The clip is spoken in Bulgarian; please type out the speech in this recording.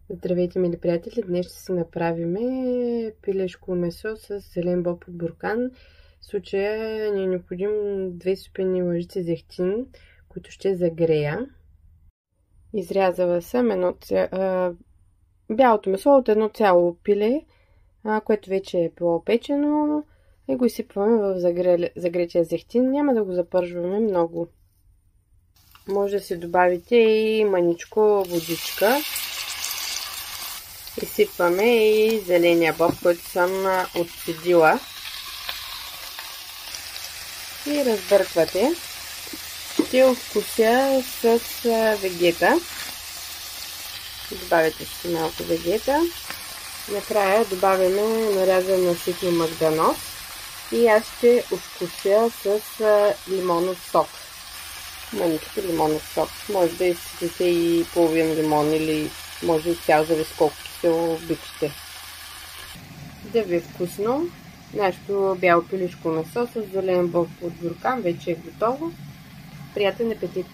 Здравейте, мили приятели! Днес ще си направим пилешко месо с зелен боб от буркан. В случая ни е необходим 2 супени лъжици зехтин, които ще загрея. Изрязала съм бялото месо от едно цяло пиле, което вече е било печено, и го изсипваме в загретия зехтин. Няма да го запържваме много. Може да си добавите и маничко водичка. Изсипваме и зеления боб, който съм отцедила, и разбърквате. Ще вкуся с вегета. Добавяте си малко вегета. Накрая добавяме нарязан наситно магданос и аз ще вкуся с лимонов сок. Маничко лимонов сок. Може да изсипите и половин лимон или може и цял, зависи колко се обичате. Да ви е вкусно. Нашето бяло пилешко месо с зелен боб от буркан вече е готово. Приятен апетит!